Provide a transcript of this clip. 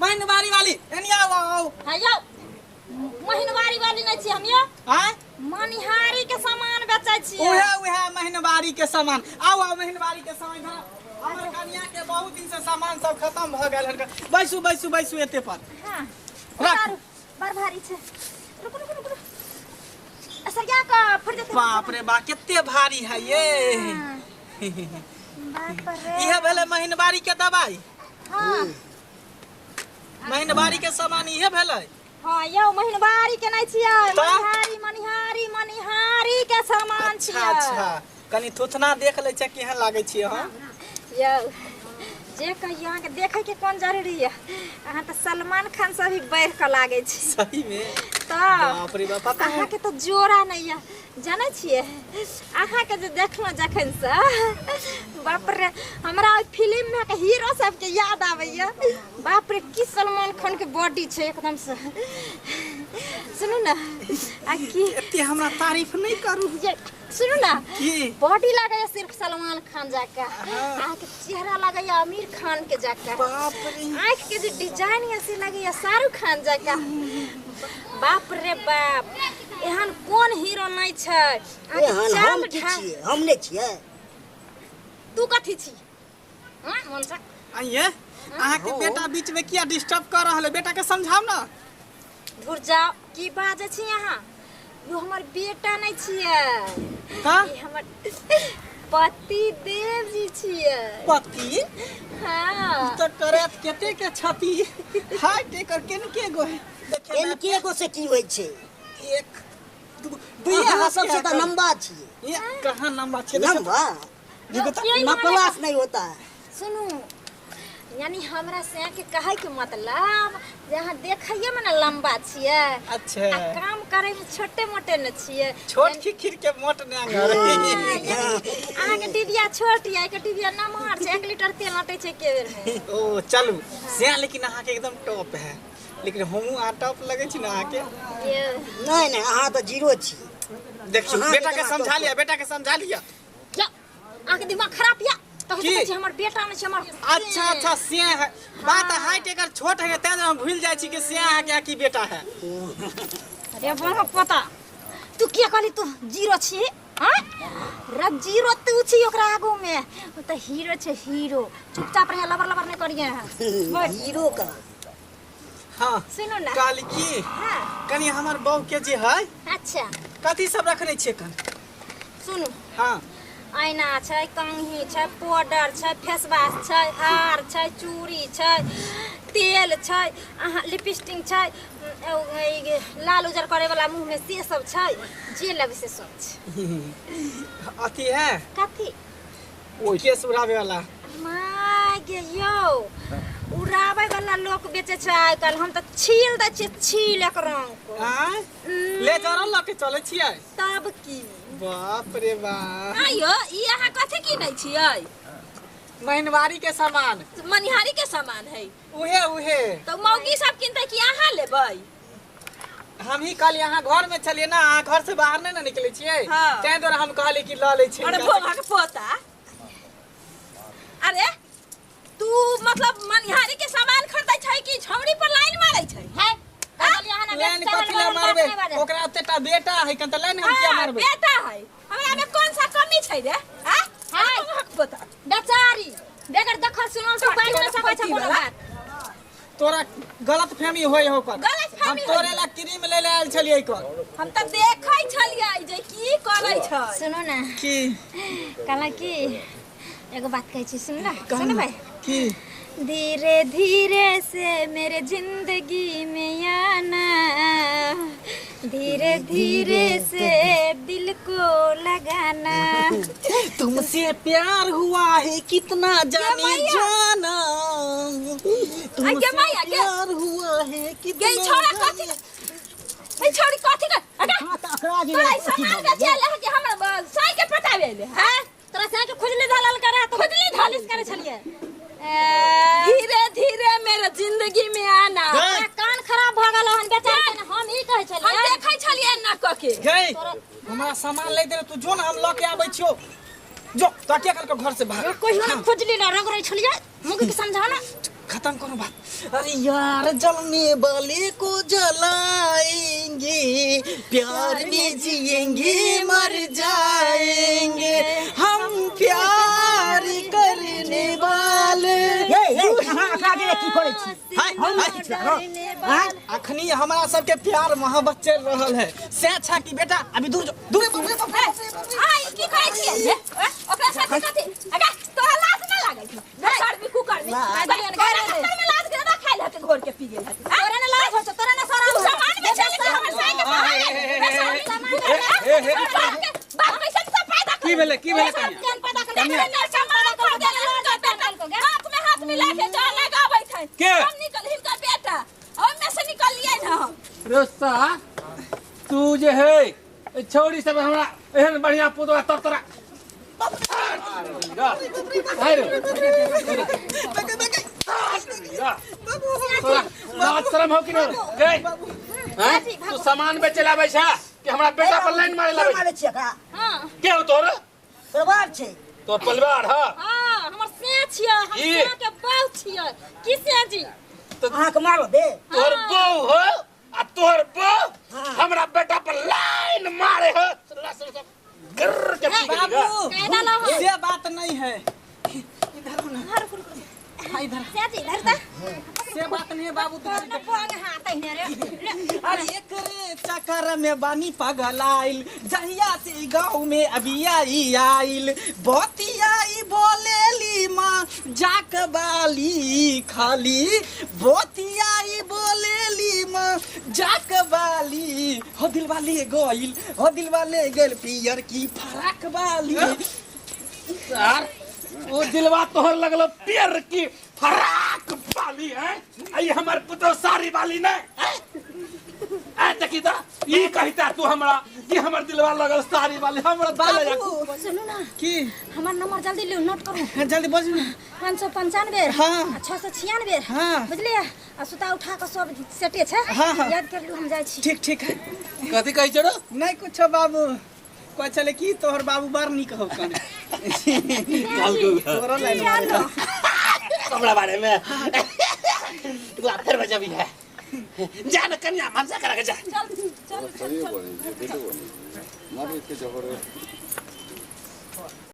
महीनवारी वाली एनिया आओ हां यो महीनवारी वाली नहीं छी हम यो हां मनिहारी के सामान बेचै छी ओहे महीनवारी के सामान आओ महीनवारी के सामान हमर कन्या के बहुत दिन से सामान सब खत्म भ गेल हन बैसू एते पर हां रख बड़ भारी छे रुको असर क्या का फट जाते बाप रे बा कितने भारी है ये बाप रे यह भेले महीनवारी के दवाई हां महीनवारी के सामान यह भेले हां यो महीनवारी के नहीं छियै मनिहारी के सामान छियै अच्छा कनी थुथना देख ले छै केहन लागे छी हां यो जे कहियो अहाँ के देखे के कोन जरूरी है अहाँ तो सलमान खान से भी बढ़ के लागे छी सही में तो बाप रे बाप पता अहाँ के तो जोड़ा नहीं है जाने छिए अहाँ के जे देखलो जखन से बाप रे हमरा फिल्म में के हीरो सब के याद आवेया बाप रे की सलमान खान के बॉडी छे एकदम से सुनु ना आ की एते हमरा तारीफ नहीं करू सुनु ना की बॉडी लगे सिर्फ सलमान खान जाका आँख के चेहरा लगे आमिर खान के जाका बाप रे आँख के जो डिजाइन ऐसे लगे शाहरुख खान जाका बाप रे बाप एहन कौन हीरो नहीं छै हम छिए हम नहीं छिए तू कथी छी हां मन से आइए अहाँ के बेटा बीच में किया डिस्टर्ब कर रहल है बेटा के समझाओ ना दूर जाओ की बाजे छी यहाँ यो हमर बेटा नहीं छिए का ई हमर पति देव जी छिए पति हां तो करत केते के छती हाय टेकर केनके गो देखे इनके को से की होय छे एक दू यहाँ सबसे तो लंबा छिए ये कहां लंबा छे लंबा ना क्लास नहीं होता है सुनू यानी हमरा से के कहे के मतलब जहां देखइए में ना लंबा छिए अच्छा आ काम करे में छोटे मोटे न छिए छोट खिखिर के मोट नेंगर आहाँ के डिबिया छोट है के डिबिया नमहर छै 1 लीटर तेल अटै छै के बेर में ओ चलू से लेकिन अहाँ के एकदम टॉप है लेकिन हमहू आ टॉप लगे छी ना अहाँ के नहीं अहाँ तो जीरो छी देखियो बेटा के समझा लिया क्या आहाँ के दिमाग खराब या तो हमर बेटा में छै हमर अच्छा से है बात हाइट एकर छोट है त हम भूल जाय छी कि से अहाँ के की बेटा है अरे बड़ा पता तू क्या कहली तू जीरो छी हां रब जीरो तू छी ओकरा आगू में ओ त हीरो छै हीरो चुपचाप रहे लबर नहीं करिए हीरो का हां सुनो ना काली की हां कनी हमर बहू के जे है अच्छा कथी सब रखने छिए कन सुनु हां आईना छै कंघी छै पाउडर छै फेस वाश छै हार छै चूड़ी छै तेल छै अहाँ लिपस्टिक छै लाल उजर करे वाला मुंह में से सब छै जे लगे से सब छै अथी है कथी ओ केस उड़ावे वाला माय गे यो उड़ावे वाला लोग बेचे छै आजकल हम त छील दै छी छील एक रंग को हां ले जरा ल के चले छिए तब की बाप रे बाप आयो ई अहाँ कथि की नै छियै महीनवारी के सामान मनिहारी के सामान है उहे तो मौगी सब किनते कि अहाँ लेबै हम ही कल यहाँ घर में चलिए ना घर से बाहर नहीं ना निकले छिए तै द्वारा हम कहले कि ल ले छी अरे भोगा के पोता अरे तू मतलब मनिहारी के सामान खरीदै छै कि छौड़ी पर लाइन मारै छै है लाइन कथि ला मारबे ओकरा एतेटा बेटा है कन त लाइन हम क्या मारबे बेटा है हमरा में कौन सा कमी छै रे हां हां पोता बेचारी बेगर देखल सुनल तो बाज न सकै छै कोनो बात तोरा गलत फहमी होय हो कर हम तोरे ला क्रीम ले आयल छलिए कर हम त देखै छलिए जे की करै छै सुनो ना की कहला की एगो बात कहै छी सुन भाई की धीरे धीरे से मेरे जिंदगी में आना धीरे धीरे से दिल को लगाना तुमसे प्यार हुआ है कितना जाने जाना तुमसे प्यार हुआ है कितना छोरा कथि ए छोरी कथि तोरा सामान के चल के हम साई के पटावे ले हां तोरा साई के खुजली ढालल करा तो खुजली ढालिस करे छलिए धीरे धीरे मेरे जिंदगी में आना कान खराब भ गेल हन बेचारा हम ई कहै छलिए हम देखै छलिए ना क के गई हमरा सामान ले दे तू जो ना हम ल के आबै छियो जो ताकिया कर के घर से बाहर कोई ना खुजली ना रंग रही छलिए मुंह के समझा ना खत्म करो बात। अरे यार जलने वाले को जलाएंगे, प्यार में जिएंगे मर जाएंगे, हम प्यार करने वाले। अखनी हमारा सबके प्यार मोहब्बत चल रहल है से अच्छा की बेटा अभी दूर जो दूर की कहै छियै ओकरा साथे कथि अगा तोरा लाज न लागै छै सर भी कुकर में घर में लाज के खाइ लेते घोर के पी गेल हती तोरा न लाज हो तोरा न सारा सामान में चल के हमर साई के बाप पैसा सब फायदा की भेले कन्या कन्या सामान को दे हाथ में हाथ मिला के जा लगाबै छै के हम निकल हिनका बेटा और में से निकलिए न हम रोस्ता तू जे है छोड़ी सब हमरा एहन बढ़िया पुतवा तब तोरा लाज शरम हो कि नहीं? तू सामान बेचे लाबै छ कि हमरा बेटा पर लाइन मारे लाबै मारे छियै का? हां के हो तोर परिवार छै। तोर परिवार ह हां हमर से छियै हम ई? से के बहु छियै की से जी अहाँ के मारो दे। तोर बहू हो आ तोर बहू हमरा बेटा पर लाइन मारे हो कर के पी गेली ग। बाबू कहना ना हो से बात नहीं है, इधर हो ना, हाँ, इधर से जी धरता से बात नहीं है बाबू तुम। न पोंग हाथ है रे अरे एकरे चक्कर में बानी पगल आइल, जहिया से गाँव में अभी आइल, बोतियाई बोलेली माँ जाक बाली खाली, बोतियाई बोलेली माँ जाक बाली, हो दिल वाले गेल पियर की फराक बाली। सर वो दिलवा तोहर लगलो पियर की फराक वाली है, आई हमर पुतो सारी वाली ने आ तकी ता ई कहता तू हमरा कि हमर दिलवा लगल सारी वाली हमरा चले जा। बाबू सुनो ना की हमार नंबर जल्दी लो नोट करो जल्दी बोल ना। 595 हाँ। 696 हाँ। बुझलिए आ सुता उठा के सब सेटे छै हाँ, हाँ। याद कर लू हम जाय छी। ठीक है कथि कहै छरो नहीं कुछ बाबू कोई चले की तोहर बाबू बार निक हो कने तोरो लाइन मारे हमरा बारे में तू फिर बजा भी है जान कन्या मनसा करा के जा चल सही बोले, मारो इसके जबर